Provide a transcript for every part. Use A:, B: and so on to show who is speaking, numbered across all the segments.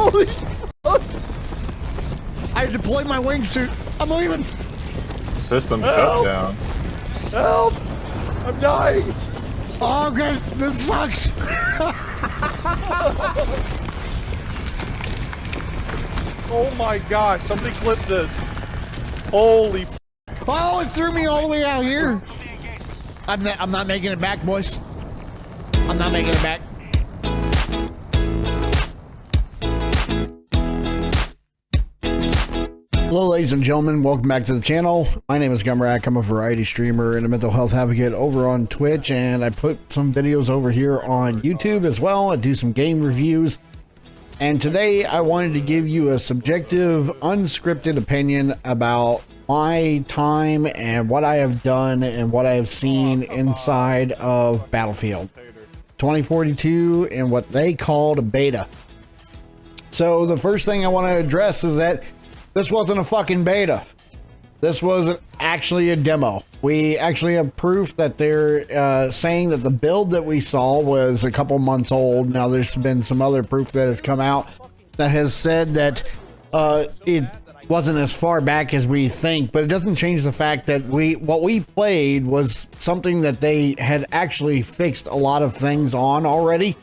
A: Holy fuck! I deployed my wingsuit. I'm leaving.
B: System shut down.
A: Help! I'm dying. Oh, God, this sucks.
C: Oh my gosh, somebody flipped this. Holy f.
A: Oh, it threw me all the way out here. I'm not making it back, boys. I'm not making it back. Hello, ladies and gentlemen. Welcome back to the channel. My name is Gumurak. I'm a variety streamer and a mental health advocate over on Twitch, and I put some videos over here on YouTube as well. I do some game reviews. And today I wanted to give you a subjective, unscripted opinion about my time and what I have done and what I have seen inside of Battlefield 2042 and what they called a beta. So the first thing I want to address is that this wasn't a fucking beta. This was actually a demo. We actually have proof that they're saying that the build that we saw was a couple months old. Now there's been some other proof that has come out that has said that it wasn't as far back as we think, but it doesn't change the fact that what we played was something that they had actually fixed a lot of things on already.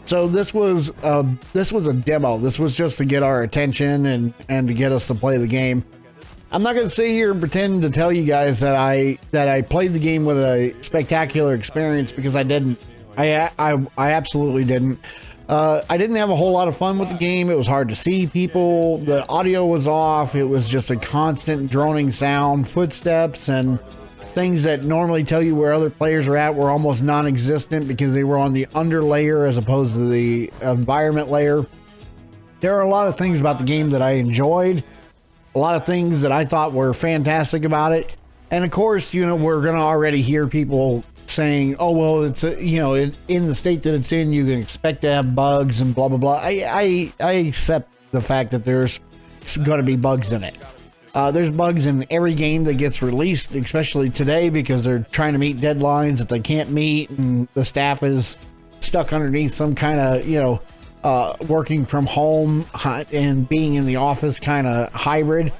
A: So this was a demo. This was just to get our attention and to get us to play the game. I'm not going to sit here and pretend to tell you guys that I played the game with a spectacular experience, because I didn't. I absolutely didn't. I didn't have a whole lot of fun with the game. It was hard to see people. The audio was off. It was just a constant droning sound. Footsteps and things that normally tell you where other players are at were almost non-existent because they were on the under layer as opposed to the environment layer. There are a lot of things about the game that I enjoyed. A lot of things that I thought were fantastic about it. And of course, you know, we're going to already hear people saying, oh, well, it's, in the state that it's in, you can expect to have bugs and blah, blah, blah. I accept the fact that there's going to be bugs in it. There's bugs in every game that gets released, especially today, because they're trying to meet deadlines that they can't meet. And the staff is stuck underneath some kind of, working from home and being in the office kind of hybrid.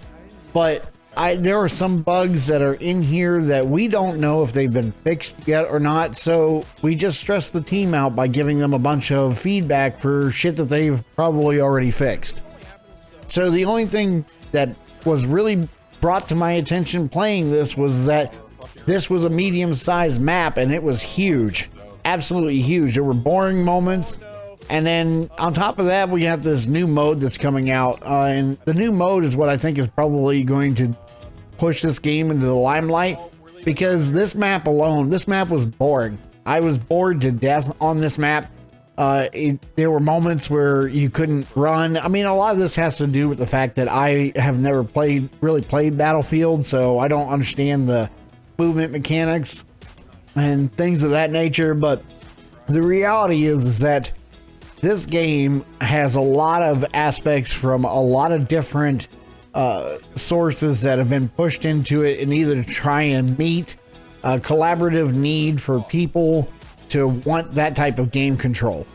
A: But there are some bugs that are in here that we don't know if they've been fixed yet or not. So we just stress the team out by giving them a bunch of feedback for shit that they've probably already fixed. So the only thing that was really brought to my attention playing this was that this was a medium-sized map, and it was huge. Absolutely huge. There were boring moments. And then on top of that, we have this new mode that's coming out. And the new mode is what I think is probably going to push this game into the limelight, because this map alone, this map was boring. I was bored to death on this map. There were moments where you couldn't run. I mean, a lot of this has to do with the fact that I have never really played Battlefield, so I don't understand the movement mechanics and things of that nature. But the reality is that this game has a lot of aspects from a lot of different sources that have been pushed into it, in either to try and meet a collaborative need for people to want that type of game control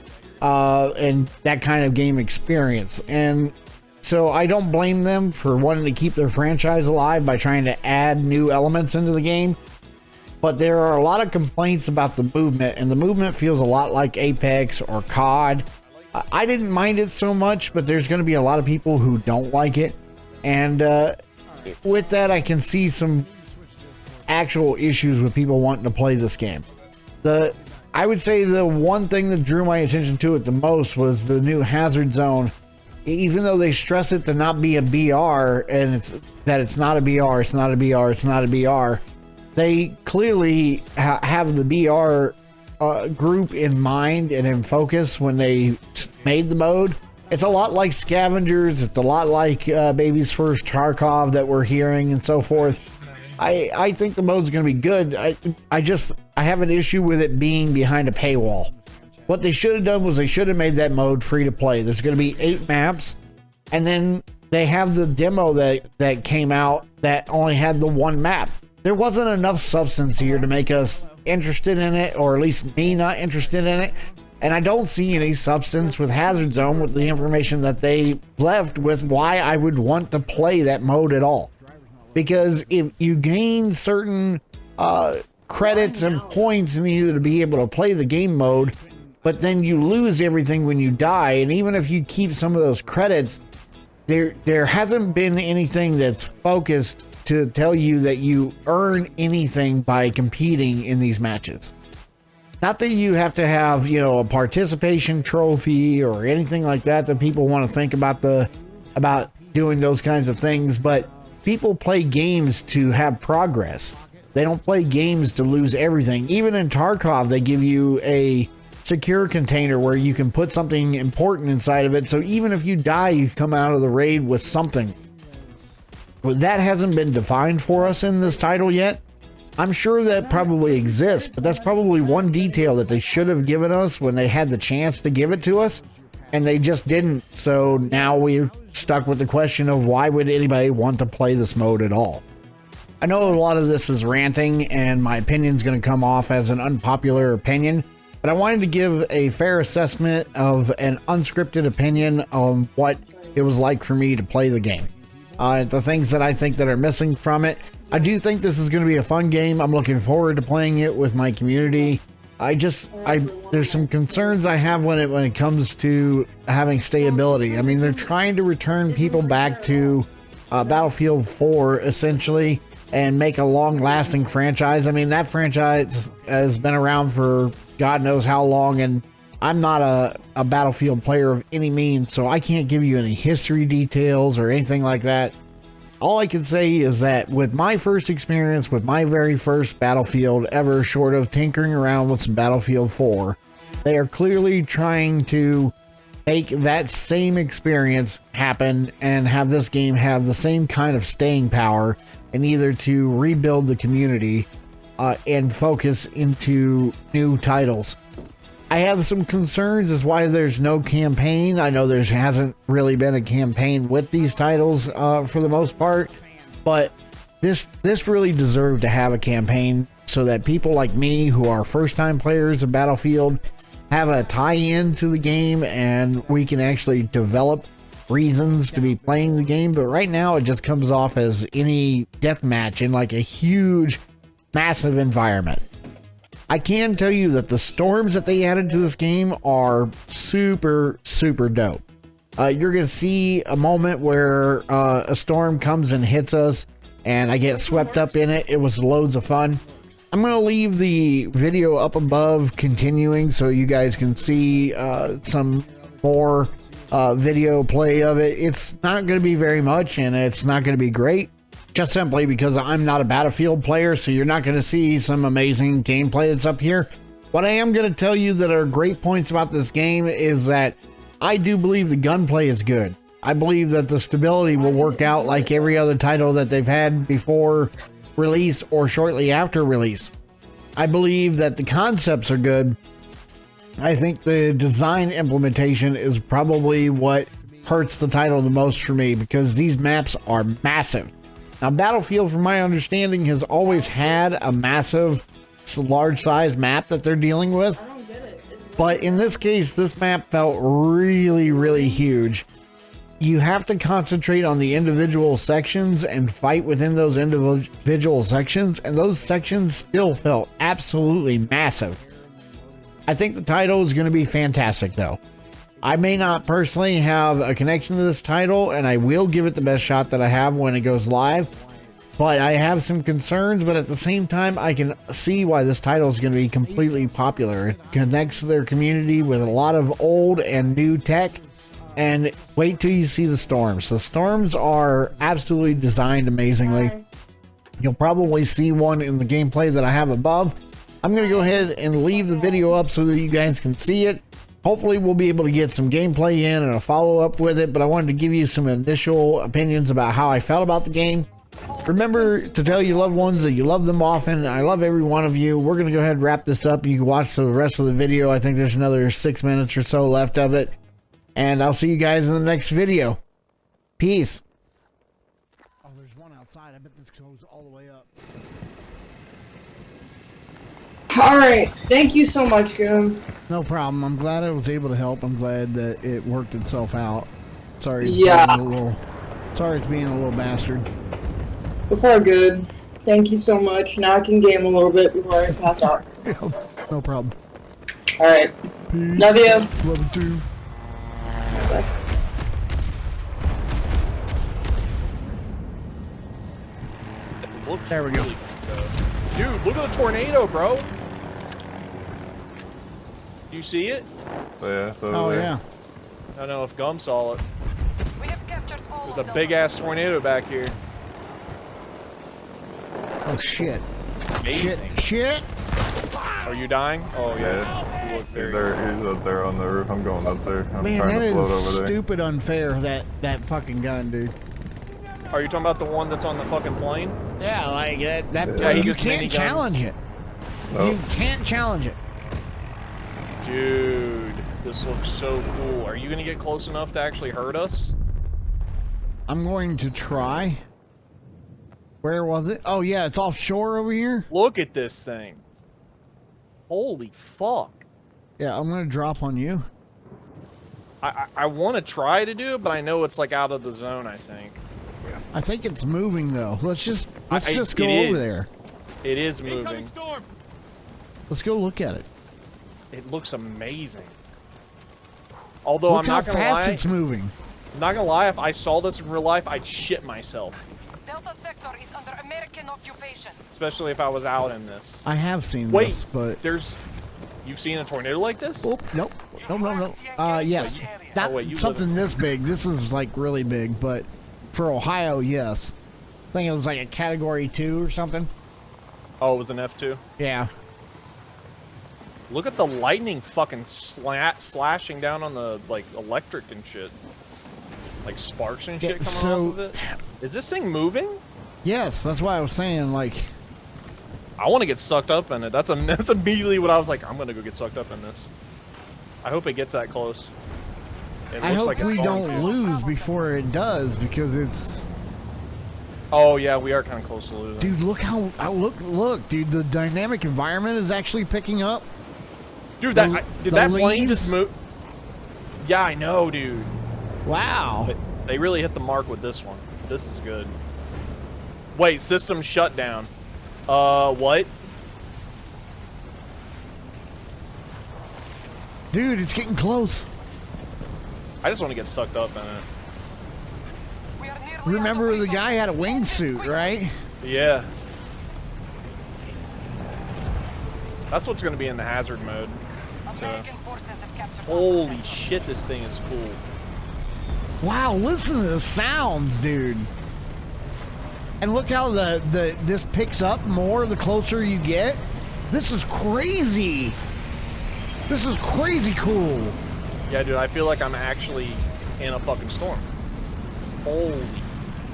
A: and that kind of game experience. And so I don't blame them for wanting to keep their franchise alive by trying to add new elements into the game. But there are a lot of complaints about the movement, and the movement feels a lot like Apex or COD. I didn't mind it so much, but there's going to be a lot of people who don't like it. And with that, I can see some actual issues with people wanting to play this game. I would say the one thing that drew my attention to it the most was the new hazard zone. Even though they stress it to not be a BR, and it's not a BR, it's not a BR, it's not a BR, they clearly have the BR group in mind and in focus when they made the mode. It's a lot like Scavengers. It's a lot like Baby's First Tarkov that we're hearing and so forth. I think the mode's going to be good. I have an issue with it being behind a paywall. What they should have done was they should have made that mode free to play. There's going to be 8 maps, and then they have the demo that came out that only had the 1 map. There wasn't enough substance here to make us interested in it, or at least me not interested in it. And I don't see any substance with Hazard Zone with the information that they left with why I would want to play that mode at all. Because if you gain certain credits and points in you to be able to play the game mode, but then you lose everything when you die, and even if you keep some of those credits, there hasn't been anything that's focused to tell you that you earn anything by competing in these matches. Not that you have to have, you know, a participation trophy or anything like that people want to think about doing those kinds of things, but people play games to have progress. They don't play games to lose everything. Even in Tarkov, they give you a secure container where you can put something important inside of it, so even if you die, you come out of the raid with something. But that hasn't been defined for us in this title yet. I'm sure that probably exists, but that's probably one detail that they should have given us when they had the chance to give it to us, and they just didn't. So now we're stuck with the question of why would anybody want to play this mode at all? I know a lot of this is ranting, and my opinion's going to come off as an unpopular opinion, but I wanted to give a fair assessment of an unscripted opinion on what it was like for me to play the game. The things that I think that are missing from it. I do think this is going to be a fun game. I'm looking forward to playing it with my community. There's some concerns I have when it comes to having stability. I mean, they're trying to return people back to Battlefield 4 essentially and make a long-lasting franchise. I mean, that franchise has been around for God knows how long, and I'm not a Battlefield player of any means, so I can't give you any history details or anything like that. All I can say is that with my first experience with my very first Battlefield ever, short of tinkering around with some Battlefield 4, they are clearly trying to make that same experience happen and have this game have the same kind of staying power, and either to rebuild the community and focus into new titles. I have some concerns as why there's no campaign. I know there hasn't really been a campaign with these titles for the most part, but this really deserved to have a campaign so that people like me who are first-time players of Battlefield have a tie-in to the game and we can actually develop reasons to be playing the game. But right now it just comes off as any deathmatch in like a huge, massive environment. I can tell you that the storms that they added to this game are super, super dope. You're going to see a moment where a storm comes and hits us, and I get swept up in it. It was loads of fun. I'm going to leave the video up above continuing so you guys can see some more video play of it. It's not going to be very much, and it's not going to be great. Just simply because I'm not a Battlefield player, so you're not going to see some amazing gameplay that's up here. What I am going to tell you that are great points about this game is that I do believe the gunplay is good. I believe that the stability will work out like every other title that they've had before release or shortly after release. I believe that the concepts are good. I think the design implementation is probably what hurts the title the most for me, because these maps are massive. Now, Battlefield, from my understanding, has always had a massive, large size map that they're dealing with. But in this case, this map felt really, really huge. You have to concentrate on the individual sections and fight within those individual sections, and those sections still felt absolutely massive. I think the title is going to be fantastic, though. I may not personally have a connection to this title, and I will give it the best shot that I have when it goes live, but I have some concerns. But at the same time, I can see why this title is going to be completely popular. It connects their community with a lot of old and new tech, and wait till you see the storms. The storms are absolutely designed amazingly. You'll probably see one in the gameplay that I have above. I'm going to go ahead and leave the video up so that you guys can see it. Hopefully we'll be able to get some gameplay in and a follow-up with it, but I wanted to give you some initial opinions about how I felt about the game. Remember to tell your loved ones that you love them often. I love every one of you. We're going to go ahead and wrap this up. You can watch the rest of the video. I think there's another 6 minutes or so left of it. And I'll see you guys in the next video. Peace. Oh, there's one outside. I bet this goes all the way up.
D: Alright, thank you so much, Goom.
A: No problem. I'm glad I was able to help. I'm glad that it worked itself out. Sorry. Sorry it's being a little bastard.
D: It's all good. Thank you so much. Now I can game a little bit before I pass out.
A: No problem.
D: Alright. Love you.
A: Love you too.
D: Bye.
C: Looks
A: There we go.
C: really good, though. Dude, look at the tornado, bro. Do you see it?
B: So yeah, it's over
A: Oh
B: there.
A: yeah.
C: I don't know if Gum saw it.
E: We have captured all
C: There's
E: of
C: a
E: those.
C: big ass tornado back here.
A: Oh shit.
C: Amazing.
A: Shit.
C: Are you dying? Oh yeah. You look very
B: He's up there on the roof. I'm going up there. I'm
A: Man,
B: trying
A: that
B: to float
A: is
B: over there.
A: stupid unfair, that fucking gun, dude.
C: Are you talking about the one that's on the fucking plane?
A: Yeah, like that
B: Yeah, he
A: you
C: just
A: can't
C: miniguns.
A: challenge it.
B: Oh.
A: You can't challenge it.
C: Dude, this looks so cool. Are you gonna get close enough to actually hurt us?
A: I'm going to try. Where was it? Oh yeah, it's offshore over here.
C: Look at this thing. Holy fuck.
A: Yeah, I'm gonna drop on you.
C: I want to try to do it, but I know it's like out of the zone, I think.
A: I think it's moving though. Let's just go
C: It
A: over
C: is.
A: there.
C: It is moving.
A: Let's go look at it.
C: It looks amazing. Although
A: Look
C: I'm
A: how
C: not gonna
A: fast
C: lie,
A: it's moving.
C: I'm not gonna lie, if I saw this in real life, I'd shit myself.
E: Delta sector is under American occupation.
C: Especially if I was out in this.
A: I have seen
C: Wait,
A: this, but
C: you've seen a tornado like this?
A: oh nope, no. Yes, not
C: wait, you live
A: something this big. This is like really big, but for Ohio, yes. I think it was like a Category 2 or something.
C: Oh, it was an F2?
A: Yeah.
C: Look at the lightning fucking slashing down on the, like, electric and shit. Like, sparks and shit
A: Yeah,
C: coming
A: so-
C: off of it. Is this thing moving?
A: Yes, that's why I was saying like.
C: I want to get sucked up in it. That's immediately what I was like, I'm gonna go get sucked up in this. I hope it gets that close. It
A: I
C: looks
A: hope
C: like it's
A: we
C: going
A: don't
C: to.
A: lose before it does because it's.
C: Oh yeah, we are kind of close to losing.
A: Dude, look how look, dude. The dynamic environment is actually picking up.
C: Dude,
A: the-
C: did
A: the
C: that plane
A: leaves?
C: just move? Yeah, I know, dude.
A: Wow.
C: They really hit the mark with this one. This is good. Wait, system shutdown. What?
A: Dude, it's getting close.
C: I just want to get sucked up in it.
E: We are nearly
A: Remember
E: out of
A: the guy had a
E: resources.
A: wingsuit, right?
C: Yeah. That's what's going to be in the hazard mode.
E: American forces have captured
C: Holy
E: Delta sector.
C: shit, this thing is cool.
A: Wow, listen to the sounds, dude. And look how this picks up more the closer you get. This is crazy. This is crazy cool.
C: Yeah, dude, I feel like I'm actually in a fucking storm. Holy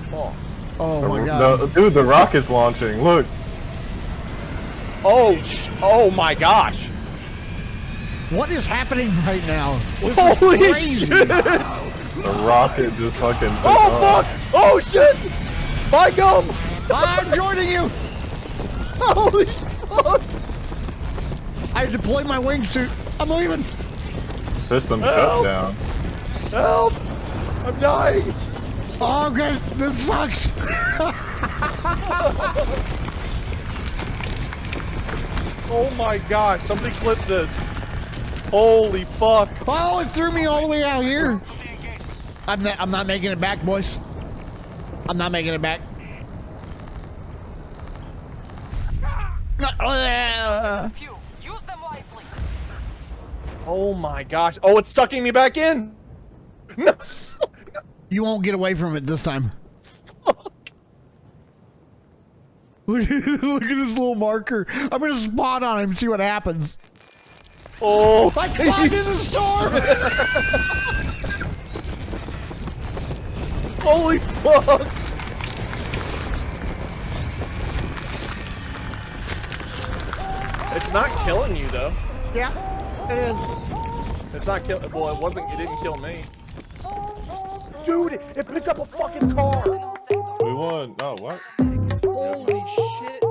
C: fuck.
A: Oh my god.
B: Dude, the rocket's launching. Look.
C: Oh my gosh.
A: What is happening right now? This
C: Holy
A: is crazy.
C: shit.
B: The rocket just fucking took
C: Oh
B: off.
C: fuck. Oh shit. Bye, Gum.
A: I'm joining you.
C: Holy fuck.
A: I deployed my wingsuit. I'm leaving.
B: System
C: Help.
B: shut down.
C: Help. I'm dying.
A: Oh, okay. This sucks.
C: Oh my gosh, somebody clip this. Holy fuck.
A: Oh, it threw me all the way out here. I'm not making it back, boys. I'm not making it back.
E: Few. Use them wisely.
C: Oh my gosh. Oh, it's sucking me back in. No.
A: You won't get away from it this time. Look at this little marker. I'm gonna spot on him and see what happens.
C: Oh,
A: I climbed in the storm.
C: holy fuck. It's not killing you though.
A: Yeah, it is.
C: It's not killing. Well, it wasn't. It didn't kill me. Dude, it picked up a fucking car.
E: Sector.
B: We won. Oh, what?
C: Holy shit.